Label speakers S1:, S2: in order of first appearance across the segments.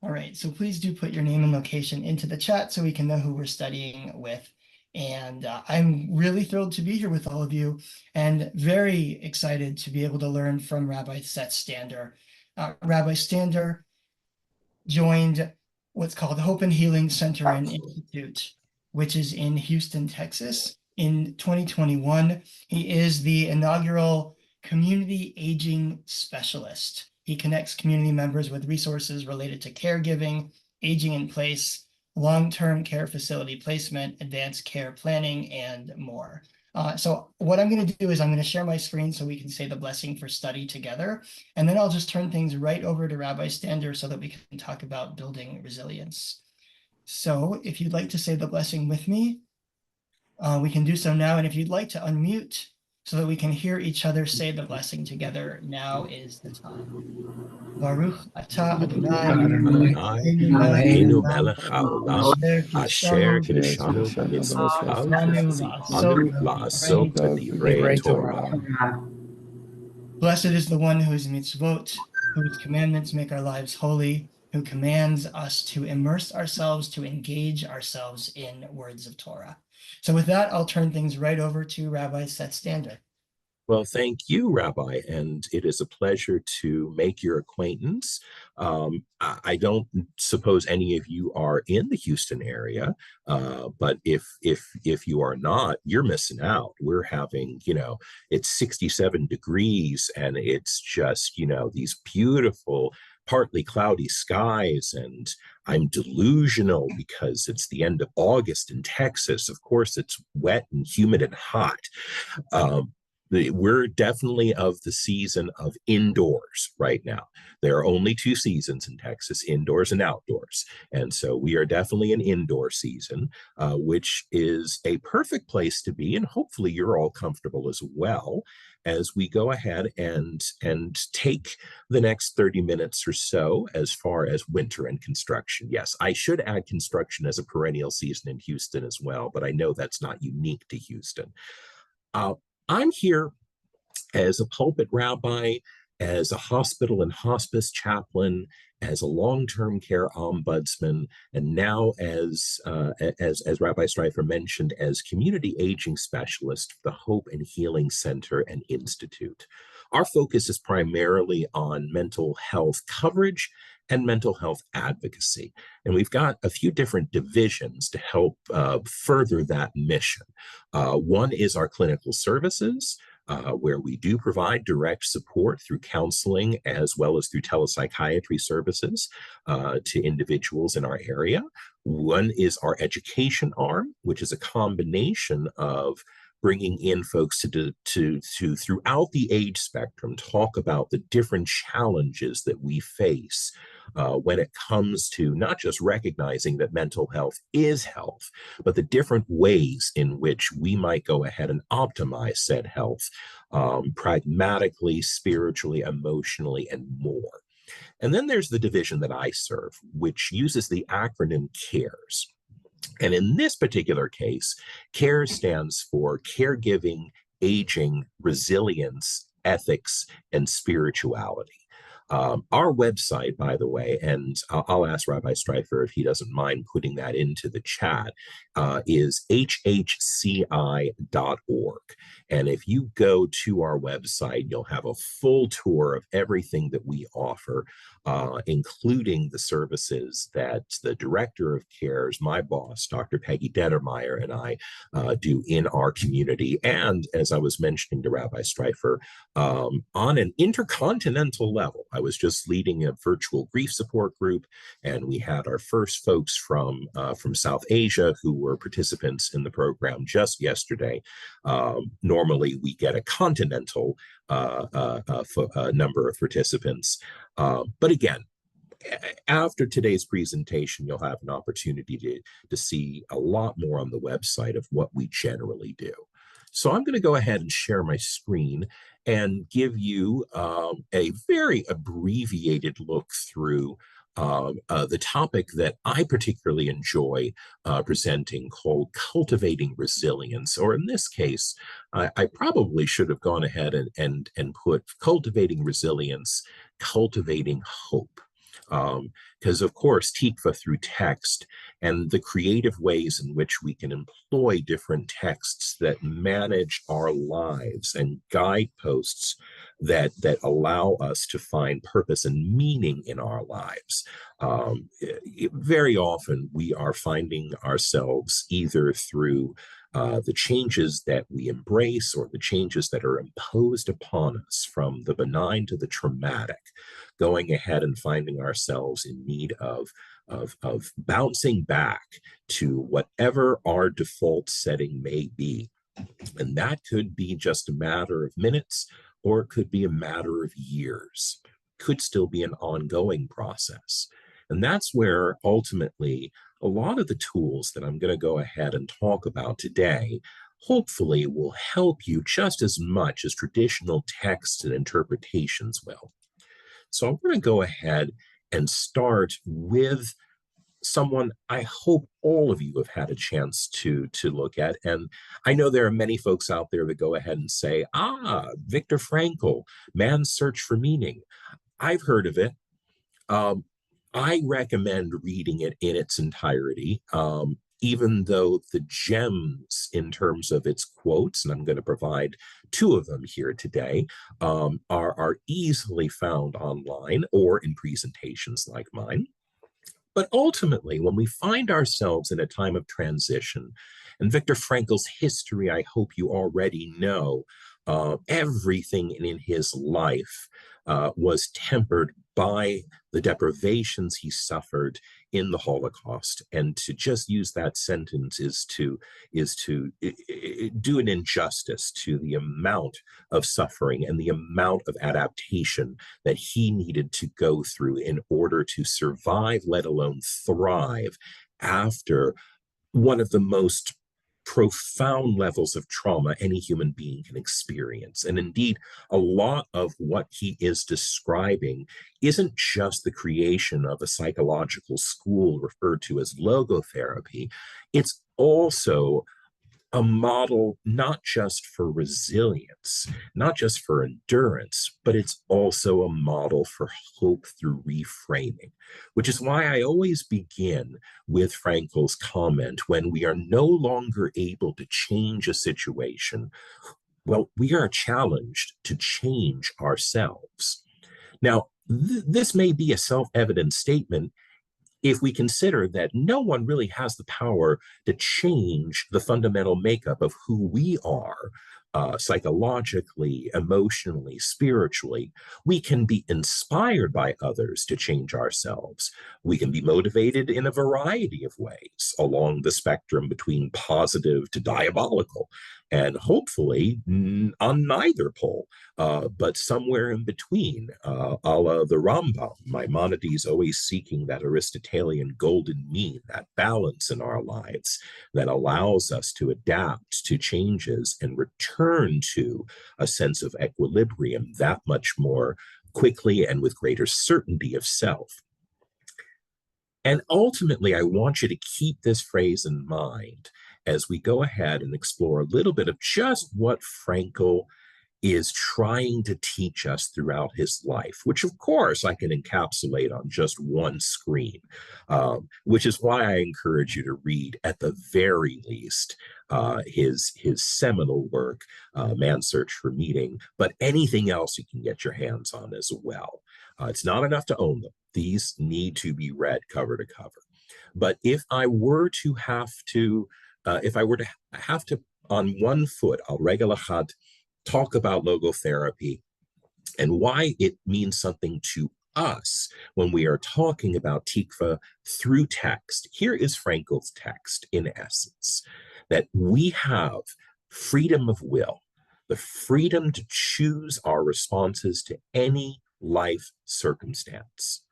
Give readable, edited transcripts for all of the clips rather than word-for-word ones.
S1: All right, so please do put your name and location into the chat so we can know who we're studying with. And I'm really thrilled to be here with all of you and very excited to be able to learn from Rabbi Seth Stander. Rabbi Stander joined what's called Hope and Healing Center and Institute, which is in Houston, Texas, in 2021. He is the inaugural community aging specialist. He connects community members with resources related to caregiving, aging in place, long-term care facility placement, advanced care planning, and more. So what I'm going to do is I'm going to share my screen so we can say the blessing for study together. And then I'll just turn things right over to Rabbi Stander so that we can talk about building resilience. So if you'd like to say the blessing with me, we can do so now. And if you'd like to unmute so that we can hear each other say the blessing together, now is the time. Baruch atah Adonai,
S2: Eloheinu melech haolam, asher kiddushanu b'mitzvotav, v'tzivanu la'asot divrei Torah.
S1: Blessed is the one whose mitzvot, whose commandments make our lives holy, who commands us to immerse ourselves, to engage ourselves in words of Torah. So with that, I'll turn things right over to Rabbi Seth Stander.
S2: Well, thank you, Rabbi, and it is a pleasure to make your acquaintance. I don't suppose any of you are in the Houston area, but if you are not, you're missing out. We're having, it's 67 degrees, and it's just, these beautiful, partly cloudy skies, and I'm delusional because it's the end of August in Texas. Of course, it's wet and humid and hot. We're definitely of the season of indoors right now. There are only two seasons in Texas, indoors and outdoors. And so we are definitely an indoor season, which is a perfect place to be. And hopefully you're all comfortable as well as we go ahead and take the next 30 minutes or so as far as winter and construction. Yes, I should add construction as a perennial season in Houston as well, but I know that's not unique to Houston. I'm here as a pulpit rabbi, as a hospital and hospice chaplain, as a long-term care ombudsman, and now as Rabbi Streifer mentioned, as community aging specialist for the Hope and Healing Center and Institute. Our focus is primarily on mental health coverage and mental health advocacy. And we've got a few different divisions to help further that mission. One is our clinical services, where we do provide direct support through counseling as well as through telepsychiatry services to individuals in our area. One is our education arm, which is a combination of bringing in folks to throughout the age spectrum, talk about the different challenges that we face when it comes to not just recognizing that mental health is health, but the different ways in which we might go ahead and optimize said health pragmatically, spiritually, emotionally, and more. And then there's the division that I serve, which uses the acronym CARES. And in this particular case, CARES stands for Caregiving, Aging, Resilience, Ethics, and Spirituality. Our website, by the way, and I'll ask Rabbi Streifer if he doesn't mind putting that into the chat, is HHCI.org. And if you go to our website, you'll have a full tour of everything that we offer, including the services that the director of CARES, my boss, Dr. Peggy Dettermeyer, and I do in our community. And as I was mentioning to Rabbi Streifer, on an intercontinental level, I was just leading a virtual grief support group, and we had our first folks from South Asia who were participants in the program just yesterday. Normally, we get a continental number of participants. But again, after today's presentation, you'll have an opportunity to see a lot more on the website of what we generally do. So I'm going to go ahead and share my screen and give you a very abbreviated look through the topic that I particularly enjoy presenting, called Cultivating Resilience, or in this case, I probably should have gone ahead and put Cultivating Resilience, Cultivating Hope. Because, of course, Tikvah through text and the creative ways in which we can employ different texts that manage our lives and guideposts that allow us to find purpose and meaning in our lives. Very often we are finding ourselves either through the changes that we embrace or the changes that are imposed upon us, from the benign to the traumatic, going ahead and finding ourselves in need of bouncing back to whatever our default setting may be. And that could be just a matter of minutes, or it could be a matter of years, could still be an ongoing process. And that's where ultimately a lot of the tools that I'm going to go ahead and talk about today hopefully will help you just as much as traditional texts and interpretations will. So I'm going to go ahead and start with someone I hope all of you have had a chance to look at. And I know there are many folks out there that go ahead and say, Viktor Frankl, Man's Search for Meaning. I've heard of it. I recommend reading it in its entirety, even though the gems in terms of its quotes, and I'm going to provide two of them here today, are easily found online or in presentations like mine. But ultimately, when we find ourselves in a time of transition, and Viktor Frankl's history, I hope you already know, everything in his life was tempered by the deprivations he suffered in the Holocaust. And to just use that sentence is to do an injustice to the amount of suffering and the amount of adaptation that he needed to go through in order to survive, let alone thrive, after one of the most profound levels of trauma any human being can experience. And indeed, a lot of what he is describing isn't just the creation of a psychological school referred to as logotherapy. It's also a model not just for resilience, not just for endurance, but it's also a model for hope through reframing, which is why I always begin with Frankl's comment: when we are no longer able to change a situation, well, we are challenged to change ourselves. Now, this may be a self-evident statement if we consider that no one really has the power to change the fundamental makeup of who we are, psychologically, emotionally, spiritually. We can be inspired by others to change ourselves. We can be motivated in a variety of ways along the spectrum between positive to diabolical, and hopefully on neither pole, but somewhere in between, a la the Rambam. Maimonides always seeking that Aristotelian golden mean, that balance in our lives that allows us to adapt to changes and return to a sense of equilibrium that much more quickly and with greater certainty of self. And ultimately, I want you to keep this phrase in mind as we go ahead and explore a little bit of just what Frankl is trying to teach us throughout his life, which of course I can encapsulate on just one screen, which is why I encourage you to read, at the very least, his seminal work, Man's Search for Meaning, but anything else you can get your hands on as well. It's not enough to own them. These need to be read cover to cover. But if I were to have to, on one foot, al regel echad, talk about logotherapy and why it means something to us when we are talking about Tikvah through text, here is Frankl's text in essence: that we have freedom of will, the freedom to choose our responses to any life circumstance.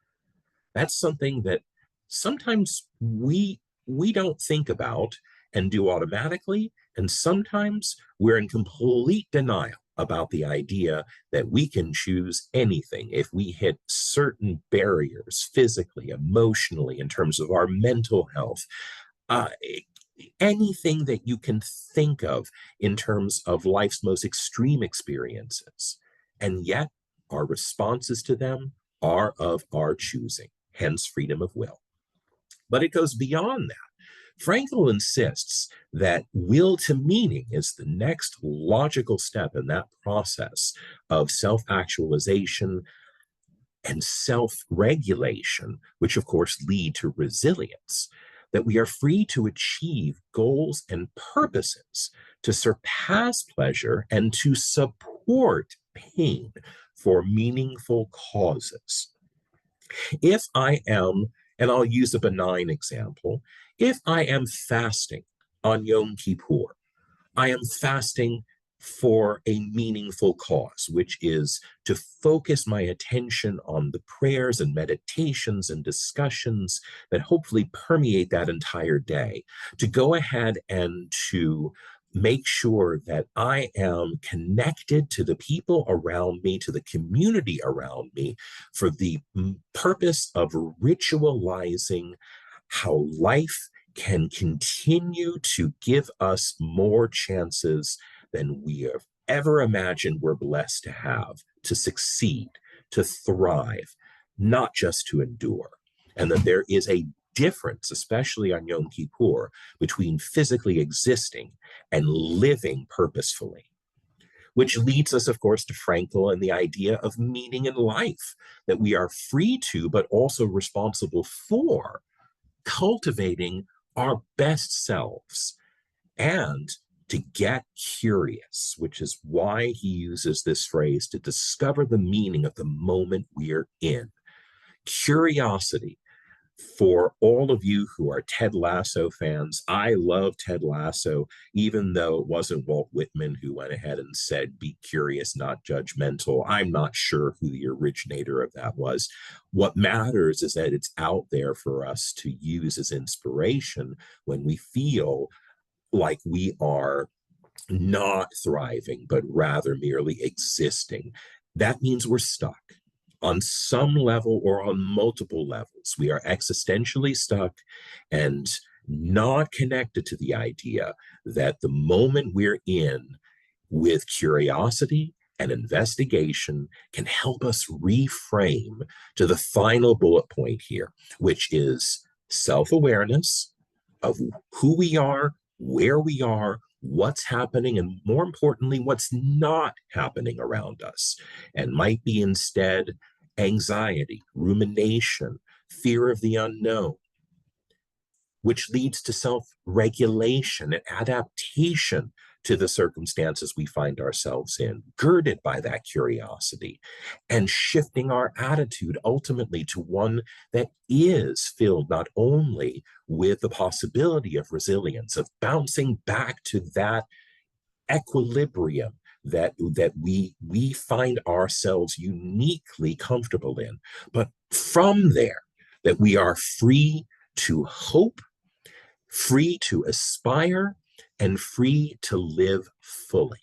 S2: That's something that sometimes we don't think about and do automatically, and sometimes we're in complete denial about the idea that we can choose anything if we hit certain barriers physically, emotionally, in terms of our mental health. Anything that you can think of in terms of life's most extreme experiences. And yet our responses to them are of our choosing. hence freedom of will. But it goes beyond that. Frankl insists that will to meaning is the next logical step in that process of self-actualization and self-regulation, which of course lead to resilience, that we are free to achieve goals and purposes, to surpass pleasure and to support pain for meaningful causes. If I am, and I'll use a benign example, if I am fasting on Yom Kippur, I am fasting for a meaningful cause, which is to focus my attention on the prayers and meditations and discussions that hopefully permeate that entire day, to go ahead and to make sure that I am connected to the people around me, to the community around me, for the purpose of ritualizing how life can continue to give us more chances than we have ever imagined we're blessed to have, to succeed, to thrive, not just to endure. And that there is a difference, especially on Yom Kippur, between physically existing and living purposefully. Which leads us, of course, to Frankl and the idea of meaning in life, that we are free to, but also responsible for, cultivating our best selves and to get curious, which is why he uses this phrase, to discover the meaning of the moment we're in. Curiosity. For all of you who are Ted Lasso fans, I love Ted Lasso, even though it wasn't Walt Whitman who went ahead and said, be curious, not judgmental. I'm not sure who the originator of that was. What matters is that it's out there for us to use as inspiration when we feel like we are not thriving, but rather merely existing. That means we're stuck on some level or on multiple levels. We are existentially stuck and not connected to the idea that the moment we're in with curiosity and investigation can help us reframe to the final bullet point here, which is self-awareness of who we are, where we are, what's happening, and more importantly, what's not happening around us, and might be instead anxiety, rumination, fear of the unknown, which leads to self-regulation and adaptation to the circumstances we find ourselves in, girded by that curiosity, and shifting our attitude ultimately to one that is filled not only with the possibility of resilience, of bouncing back to that equilibrium that we find ourselves uniquely comfortable in, but from there, that we are free to hope, free to aspire, and free to live fully.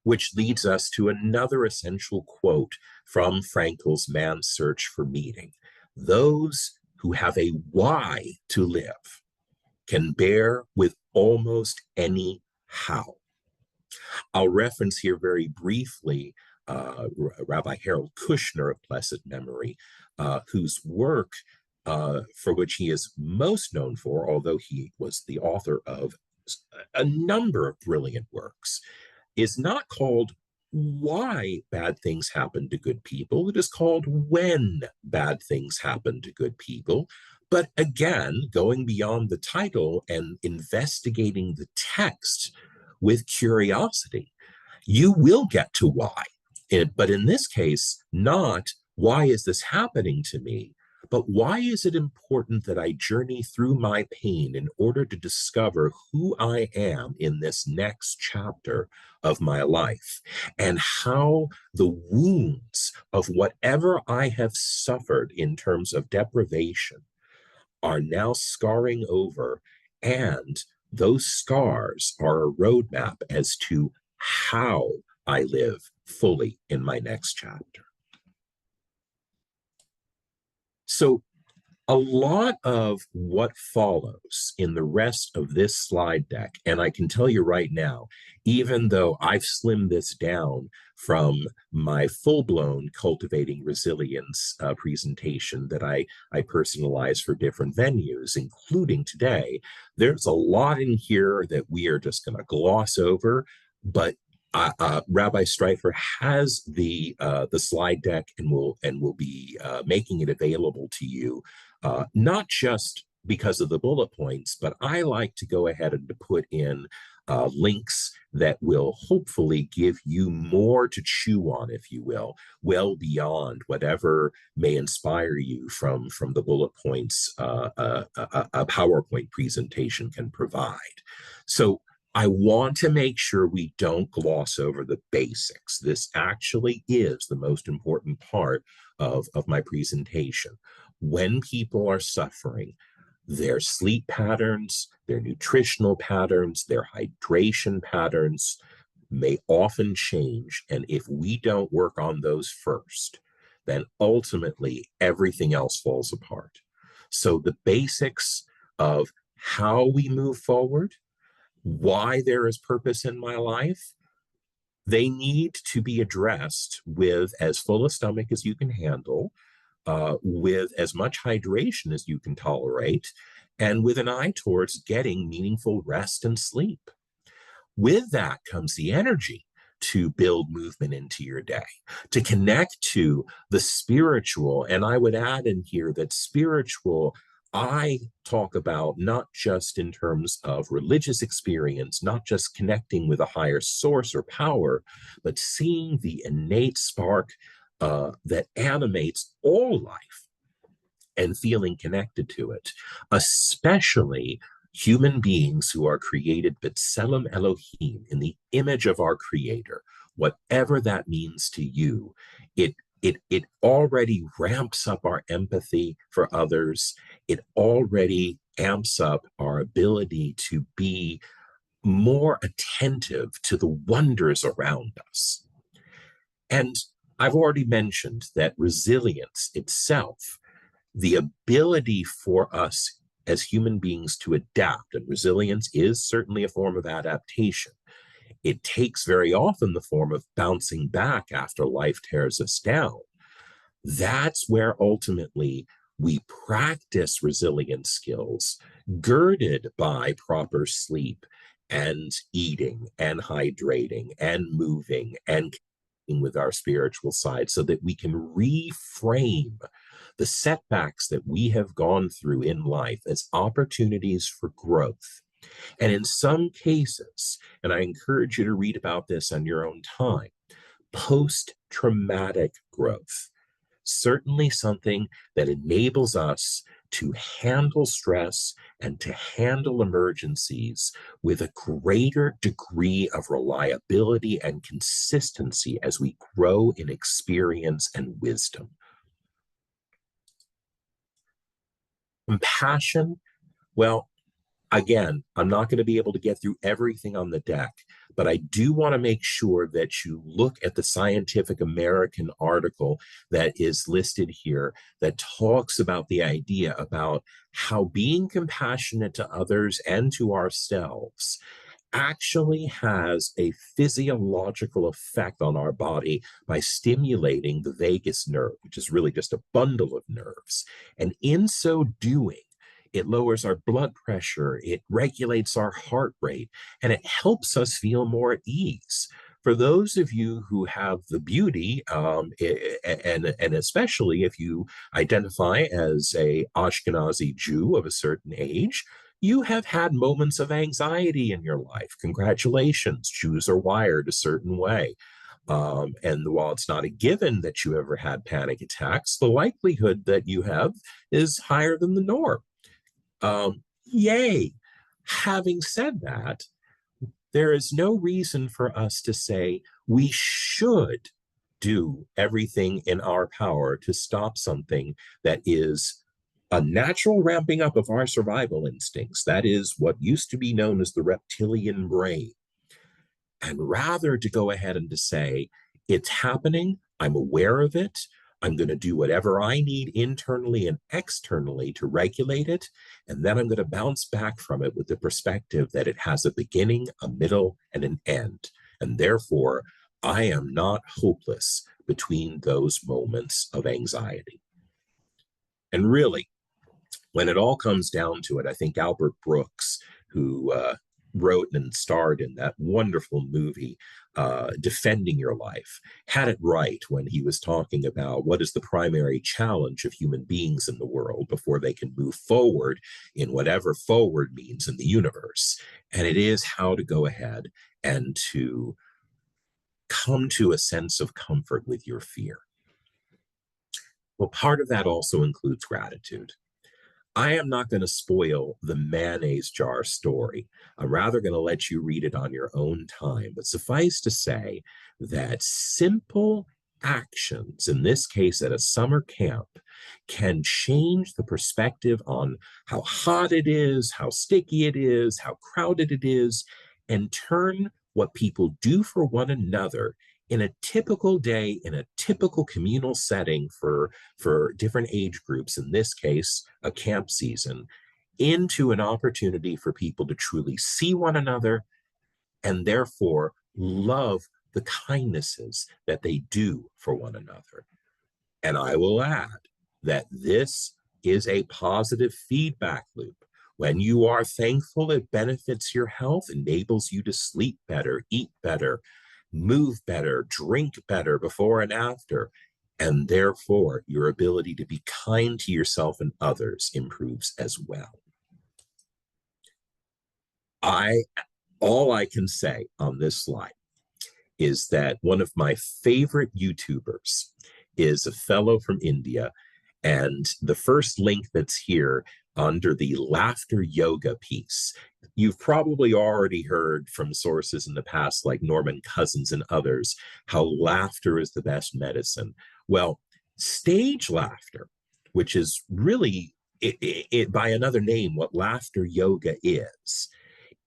S2: Which leads us to another essential quote from Frankl's Man's Search for Meaning. Those who have a why to live can bear with almost any how. I'll reference here very briefly Rabbi Harold Kushner of blessed memory, whose work for which he is most known for, although he was the author of a number of brilliant works, is not called Why Bad Things Happen to Good People. It is called When Bad Things Happen to Good People. But again, going beyond the title and investigating the text with curiosity, you will get to why. But in this case, not why is this happening to me, but why is it important that I journey through my pain in order to discover who I am in this next chapter of my life, and how the wounds of whatever I have suffered in terms of deprivation are now scarring over, and those scars are a roadmap as to how I live fully in my next chapter. So A lot of what follows in the rest of this slide deck, and I can tell you right now, even though I've slimmed this down from my full-blown Cultivating Resilience presentation that I personalize for different venues, including today, there's a lot in here that we are just going to gloss over, but Rabbi Streifer has the slide deck and will be making it available to you, not just because of the bullet points, but I like to go ahead and to put in links that will hopefully give you more to chew on, if you will, well beyond whatever may inspire you from the bullet points a PowerPoint presentation can provide. So I want to make sure we don't gloss over the basics. This actually is the most important part of my presentation. When people are suffering, their sleep patterns, their nutritional patterns, their hydration patterns may often change. And if we don't work on those first, then ultimately everything else falls apart. So the basics of how we move forward, why there is purpose in my life, they need to be addressed with as full a stomach as you can handle, with as much hydration as you can tolerate, and with an eye towards getting meaningful rest and sleep. With that comes the energy to build movement into your day, to connect to the spiritual. And I would add in here that spiritual, I talk about not just in terms of religious experience, not just connecting with a higher source or power, but seeing the innate spark that animates all life and feeling connected to it, especially human beings who are created B'Tselem Elohim, in the image of our Creator. Whatever that means to you, it already ramps up our empathy for others. It already amps up our ability to be more attentive to the wonders around us. And I've already mentioned that resilience itself, the ability for us as human beings to adapt, and resilience is certainly a form of adaptation. It takes very often the form of bouncing back after life tears us down. That's where ultimately we practice resilience skills, girded by proper sleep and eating and hydrating and moving and with our spiritual side, so that we can reframe the setbacks that we have gone through in life as opportunities for growth. And in some cases, and I encourage you to read about this on your own time, post-traumatic growth, certainly something that enables us to handle stress and to handle emergencies with a greater degree of reliability and consistency as we grow in experience and wisdom. Compassion, well, again, I'm not going to be able to get through everything on the deck, but I do want to make sure that you look at the Scientific American article that is listed here that talks about the idea about how being compassionate to others and to ourselves actually has a physiological effect on our body by stimulating the vagus nerve, which is really just a bundle of nerves. And in so doing, it lowers our blood pressure, it regulates our heart rate, and it helps us feel more at ease. For those of you who have the beauty, and especially if you identify as a Ashkenazi Jew of a certain age, you have had moments of anxiety in your life. Congratulations, Jews are wired a certain way. And while it's not a given that you ever had panic attacks, the likelihood that you have is higher than the norm. Yay. Having said that, there is no reason for us to say we should do everything in our power to stop something that is a natural ramping up of our survival instincts. That is what used to be known as the reptilian brain. And rather to go ahead and to say, it's happening, I'm aware of it, I'm going to do whatever I need internally and externally to regulate it. And then I'm going to bounce back from it with the perspective that it has a beginning, a middle, and an end. And therefore, I am not hopeless between those moments of anxiety. And really, when it all comes down to it, I think Albert Brooks, who wrote and starred in that wonderful movie, Defending Your Life, had it right when he was talking about what is the primary challenge of human beings in the world before they can move forward in whatever forward means in the universe. And it is how to go ahead and to come to a sense of comfort with your fear. Well, part of that also includes gratitude. I am not going to spoil the mayonnaise jar story. I'm rather going to let you read it on your own time. But suffice to say that simple actions, in this case at a summer camp, can change the perspective on how hot it is, how sticky it is, how crowded it is, and turn what people do for one another in a typical day, in a typical communal setting for different age groups, in this case, a camp season, into an opportunity for people to truly see one another and therefore love the kindnesses that they do for one another. And I will add that this is a positive feedback loop. When you are thankful, it benefits your health, enables you to sleep better, eat better, move better, drink better before and after, and therefore your ability to be kind to yourself and others improves as well. All I can say on this slide is that one of my favorite YouTubers is a fellow from India, and the first link that's here under the laughter yoga piece, you've probably already heard from sources in the past like Norman Cousins and others how laughter is the best medicine. Well, stage laughter, which is really it by another name what laughter yoga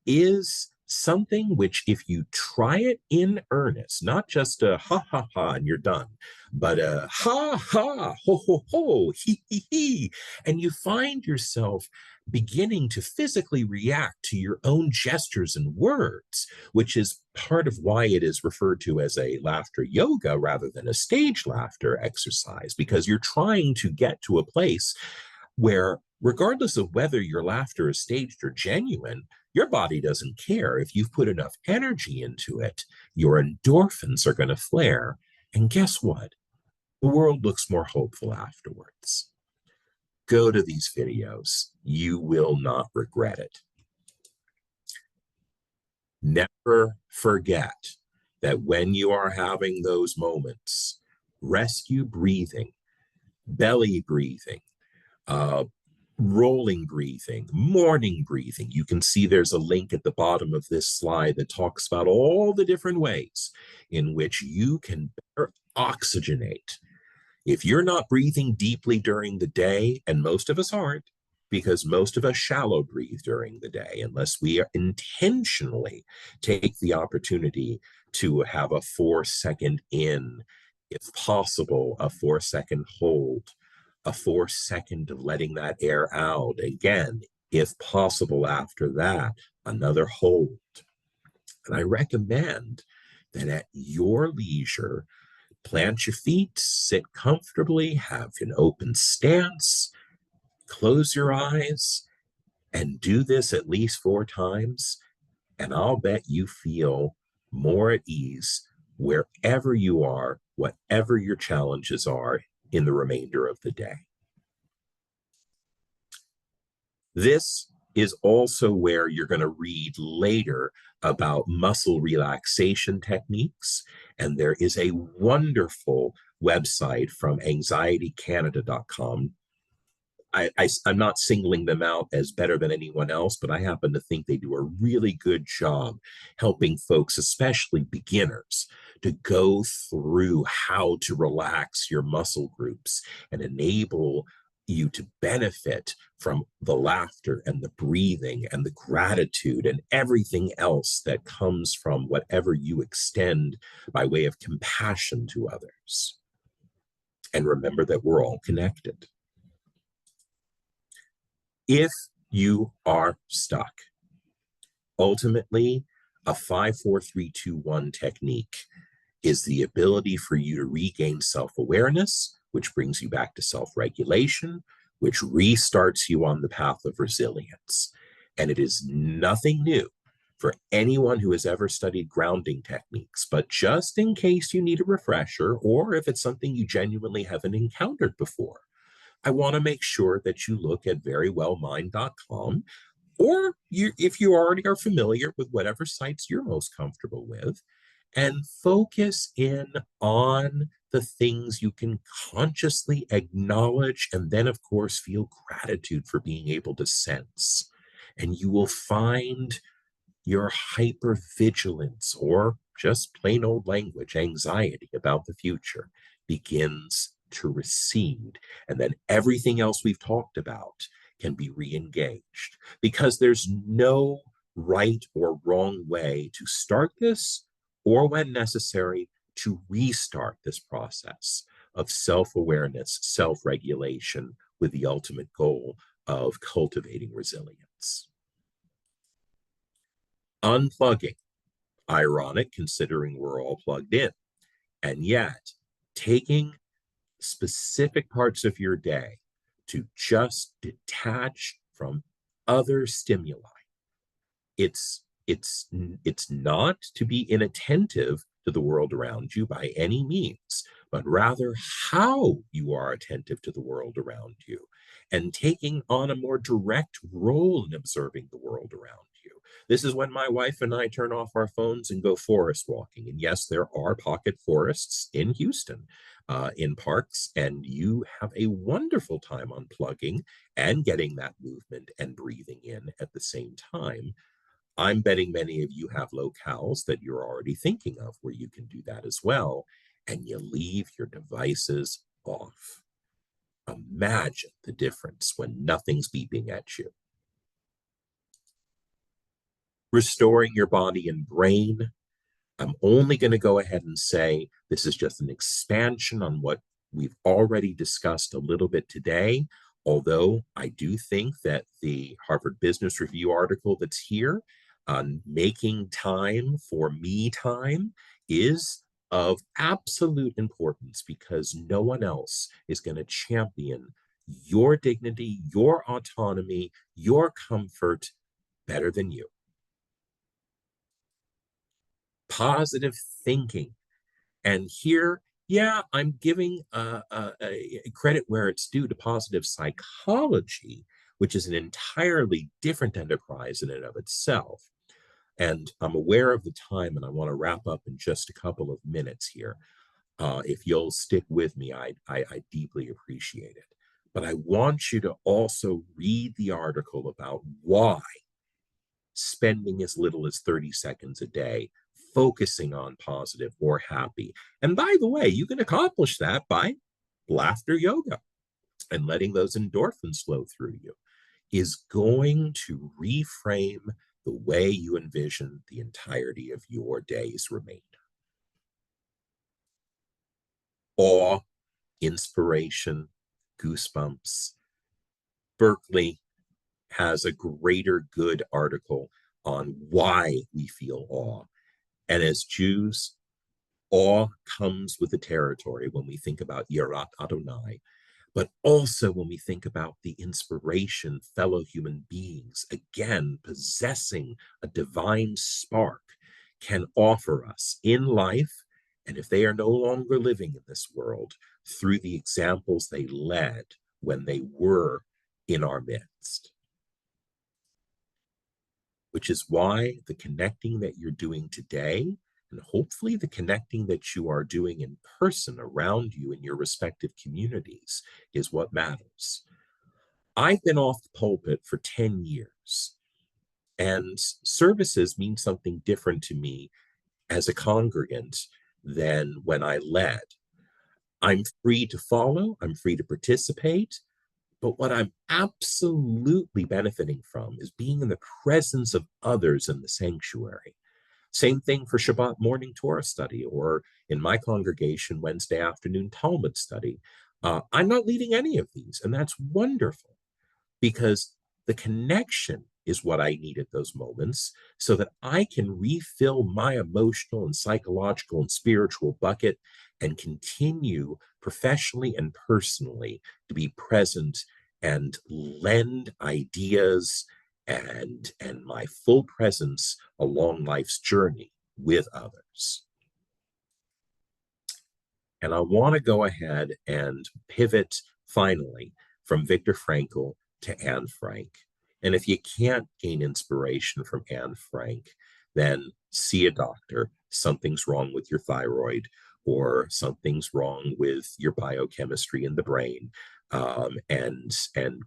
S2: is something which, if you try it in earnest, not just a ha ha ha and you're done, but a ha ha ho ho ho he he he, and you find yourself beginning to physically react to your own gestures and words, which is part of why it is referred to as a laughter yoga rather than a stage laughter exercise, because you're trying to get to a place where, regardless of whether your laughter is staged or genuine, your body doesn't care. If you've put enough energy into it, your endorphins are going to flare. And guess what? The world looks more hopeful afterwards. Go to these videos. You will not regret it. Never forget that when you are having those moments, rescue breathing, belly breathing, rolling breathing, morning breathing. You can see there's a link at the bottom of this slide that talks about all the different ways in which you can better oxygenate. If you're not breathing deeply during the day, and most of us aren't, because most of us shallow breathe during the day, unless we intentionally take the opportunity to have a 4-second in, if possible, a 4-second hold, a 4-second of letting that air out. Again, if possible, after that, another hold. And I recommend that at your leisure, plant your feet, sit comfortably, have an open stance, close your eyes, and do this at least 4 times. And I'll bet you feel more at ease wherever you are, whatever your challenges are in the remainder of the day. This is also where you're going to read later about muscle relaxation techniques. And there is a wonderful website from anxietycanada.com. I'm not singling them out as better than anyone else, but I happen to think they do a really good job helping folks, especially beginners, to go through how to relax your muscle groups and enable you to benefit from the laughter and the breathing and the gratitude and everything else that comes from whatever you extend by way of compassion to others. and remember that we're all connected. If you are stuck, ultimately, a 5-4-3-2-1 technique is the ability for you to regain self-awareness, which brings you back to self-regulation, which restarts you on the path of resilience. And it is nothing new for anyone who has ever studied grounding techniques. But just in case you need a refresher, or if it's something you genuinely haven't encountered before, I want to make sure that you look at verywellmind.com, or if you already are familiar with whatever sites you're most comfortable with, and focus in on the things you can consciously acknowledge, and then, of course, feel gratitude for being able to sense. And you will find your hypervigilance, or just plain old language, anxiety about the future, begins to recede. And then everything else we've talked about can be re-engaged, because there's no right or wrong way to start this, or when necessary, to restart this process of self-awareness, self-regulation, with the ultimate goal of cultivating resilience. Unplugging, ironic considering we're all plugged in, and yet taking specific parts of your day to just detach from other stimuli. It's not to be inattentive to the world around you by any means, but rather how you are attentive to the world around you, and taking on a more direct role in observing the world around you. This is when my wife and I turn off our phones and go forest walking. And yes, there are pocket forests in Houston, in parks, and you have a wonderful time unplugging and getting that movement and breathing in at the same time. I'm betting many of you have locales that you're already thinking of where you can do that as well, and you leave your devices off. Imagine the difference when nothing's beeping at you. Restoring your body and brain. I'm only going to go ahead and say this is just an expansion on what we've already discussed a little bit today, although I do think that the Harvard Business Review article that's here on making time for me time is of absolute importance, because no one else is going to champion your dignity, your autonomy, your comfort better than you. Positive thinking. And here, yeah, I'm giving credit where it's due to positive psychology, which is an entirely different enterprise in and of itself. And I'm aware of the time, and I want to wrap up in just a couple of minutes here. If you'll stick with me, I deeply appreciate it. But I want you to also read the article about why spending as little as 30 seconds a day focusing on positive or happy. And by the way, you can accomplish that by laughter yoga, and letting those endorphins flow through you is going to reframe the way you envision the entirety of your day's remainder. Awe, inspiration, goosebumps. Berkeley has a greater good article on why we feel awe. And as Jews, awe comes with the territory when we think about Yirat Adonai, but also when we think about the inspiration fellow human beings, again, possessing a divine spark, can offer us in life, and if they are no longer living in this world, through the examples they led when they were in our midst. Which is why the connecting that you're doing today, and hopefully the connecting that you are doing in person around you in your respective communities, is what matters. I've been off the pulpit for 10 years, and services mean something different to me as a congregant than when I led. I'm free to follow, I'm free to participate, but what I'm absolutely benefiting from is being in the presence of others in the sanctuary. Same thing for Shabbat morning Torah study, or in my congregation, Wednesday afternoon Talmud study. I'm not leading any of these, and that's wonderful because the connection is what I need at those moments so that I can refill my emotional and psychological and spiritual bucket and continue professionally and personally to be present and lend ideas and my full presence along life's journey with others. And I want to go ahead and pivot finally from Viktor Frankl to Anne Frank. And if you can't gain inspiration from Anne Frank, then see a doctor. Something's wrong with your thyroid, or something's wrong with your biochemistry in the brain, and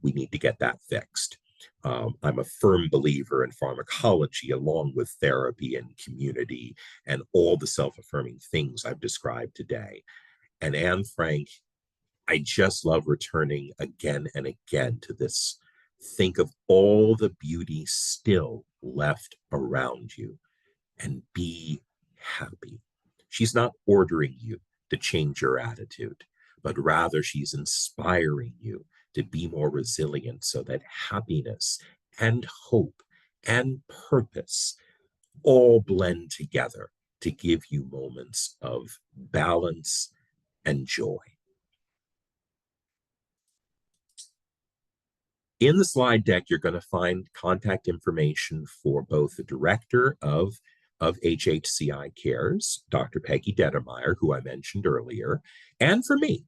S2: we need to get that fixed. I'm a firm believer in pharmacology, along with therapy and community and all the self-affirming things I've described today. And Anne Frank, I just love returning again and again to this. Think of all the beauty still left around you and be happy. She's not ordering you to change your attitude, but rather she's inspiring you to be more resilient so that happiness and hope and purpose all blend together to give you moments of balance and joy. In the slide deck, you're going to find contact information for both the director of HHCI CARES, Dr. Peggy Dettermeyer, who I mentioned earlier, and for me.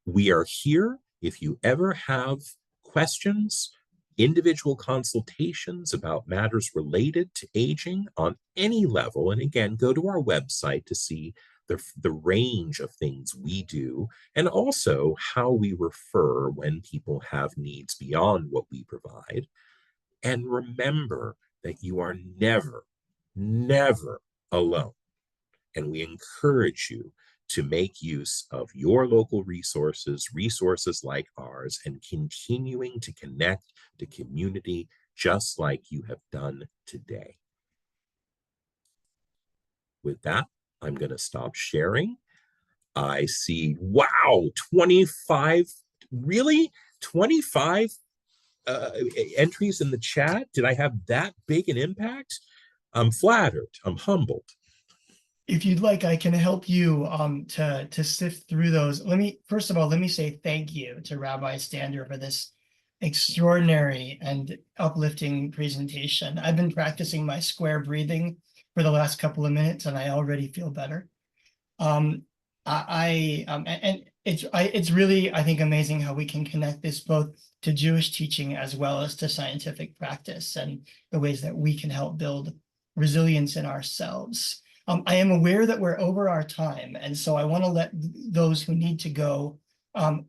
S2: We are here if you ever have questions, individual consultations about matters related to aging on any level. And again, go to our website to see the range of things we do, and also how we refer when people have needs beyond what we provide. And remember that you are never, never alone. And we encourage you to make use of your local resources, resources like ours, and continuing to connect to community just like you have done today. With that, I'm going to stop sharing. I see, wow, 25, really? 25 entries in the chat? Did I have that big an impact? I'm flattered. I'm humbled.
S1: If you'd like, I can help you to sift through those. First of all, let me say thank you to Rabbi Stander for this extraordinary and uplifting presentation. I've been practicing my square breathing for the last couple of minutes, and I already feel better. And it's really, I think, amazing how we can connect this both to Jewish teaching as well as to scientific practice and the ways that we can help build resilience in ourselves. I am aware that we're over our time, and so I want to let those who need to go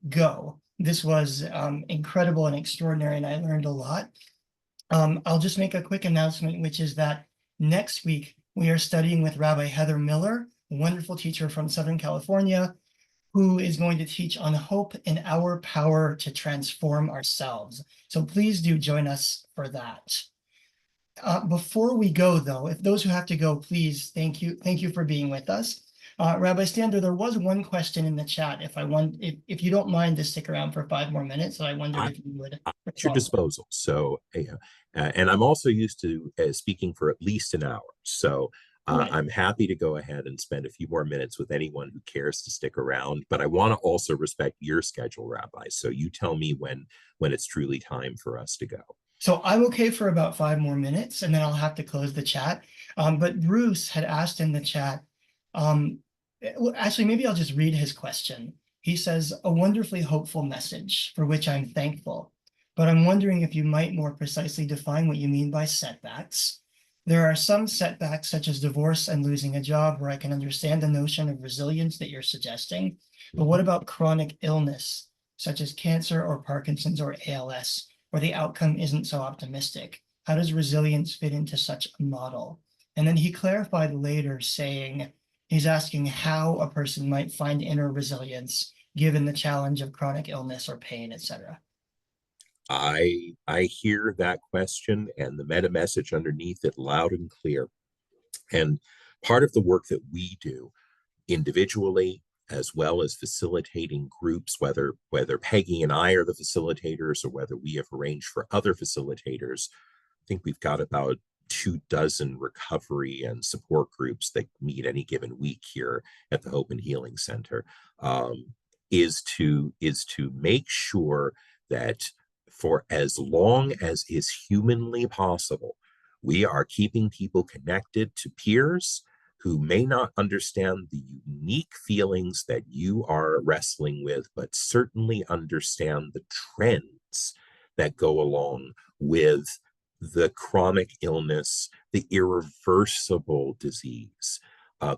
S1: go. This was incredible and extraordinary, and I learned a lot. I'll just make a quick announcement, which is that next week we are studying with Rabbi Heather Miller, a wonderful teacher from Southern California, who is going to teach on hope and our power to transform ourselves. So please do join us for that. Before we go, though, if those who have to go, please, thank you for being with us. Rabbi Stander, there was one question in the chat. If you don't mind to stick around for 5 more minutes, so I wondered if you would.
S2: At your disposal. So, and I'm also used to speaking for at least an hour. So right. I'm happy to go ahead and spend a few more minutes with anyone who cares to stick around. But I want to also respect your schedule, Rabbi. So you tell me when it's truly time for us to go.
S1: So I'm okay for about 5 more minutes, and then I'll have to close the chat. But Bruce had asked in the chat, actually, maybe I'll just read his question. He says, a wonderfully hopeful message for which I'm thankful, but I'm wondering if you might more precisely define what you mean by setbacks. There are some setbacks, such as divorce and losing a job, where I can understand the notion of resilience that you're suggesting. But what about chronic illness, such as cancer or Parkinson's or ALS, where the outcome isn't so optimistic? How does resilience fit into such a model? And then he clarified later, saying he's asking how a person might find inner resilience given the challenge of chronic illness or pain, etc.
S2: I hear that question and the meta message underneath it loud and clear. And part of the work that we do individually as well as facilitating groups, whether Peggy and I are the facilitators or whether we have arranged for other facilitators. I think we've got about 24 recovery and support groups that meet any given week here at the Hope and Healing Center. Is to make sure that for as long as is humanly possible, we are keeping people connected to peers who may not understand the unique feelings that you are wrestling with, but certainly understand the trends that go along with the chronic illness, the irreversible disease,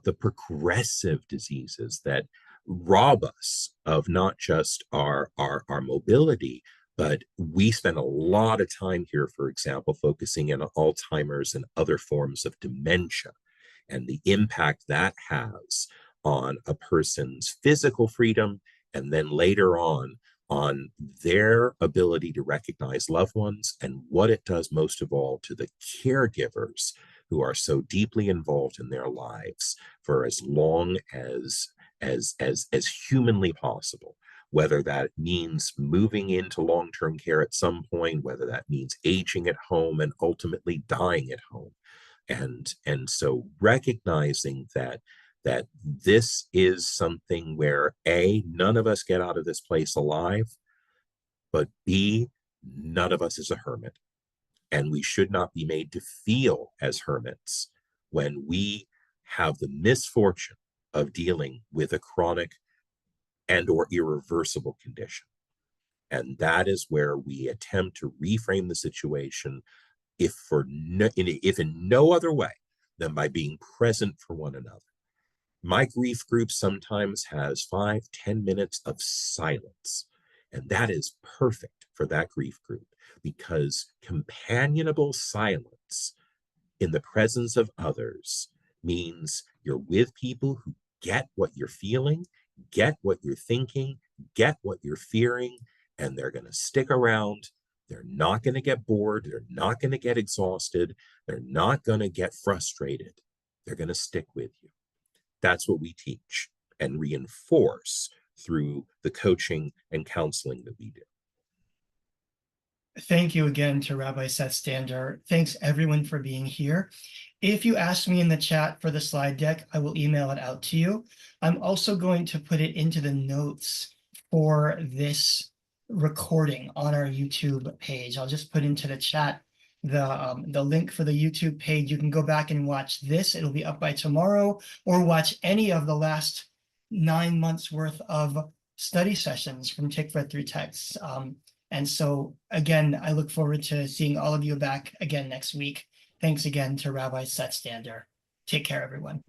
S2: the progressive diseases that rob us of not just our mobility, but we spend a lot of time here, for example, focusing in on Alzheimer's and other forms of dementia and the impact that has on a person's physical freedom, and then later on their ability to recognize loved ones, and what it does most of all to the caregivers who are so deeply involved in their lives for as long as humanly possible, whether that means moving into long-term care at some point, whether that means aging at home and ultimately dying at home. And so recognizing that this is something where A, none of us get out of this place alive, but B, none of us is a hermit. And we should not be made to feel as hermits when we have the misfortune of dealing with a chronic and or irreversible condition. And that is where we attempt to reframe the situation, if in no other way than by being present for one another. My grief group sometimes has 5-10 minutes of silence, and that is perfect for that grief group, because companionable silence in the presence of others means you're with people who get what you're feeling, get what you're thinking, get what you're fearing, and they're going to stick around. They're not going to get bored. They're not going to get exhausted. They're not going to get frustrated. They're going to stick with you. That's what we teach and reinforce through the coaching and counseling that we do.
S1: Thank you again to Rabbi Seth Stander. Thanks everyone for being here. If you ask me in the chat for the slide deck, I will email it out to you. I'm also going to put it into the notes for this recording on our YouTube page. I'll just put into the chat the link for the YouTube page. You can go back and watch this. It'll be up by tomorrow, or watch any of the last 9 months worth of study sessions from Tikvah through text. And so, again, I look forward to seeing all of you back again next week. Thanks again to Rabbi Seth Stander. Take care, everyone.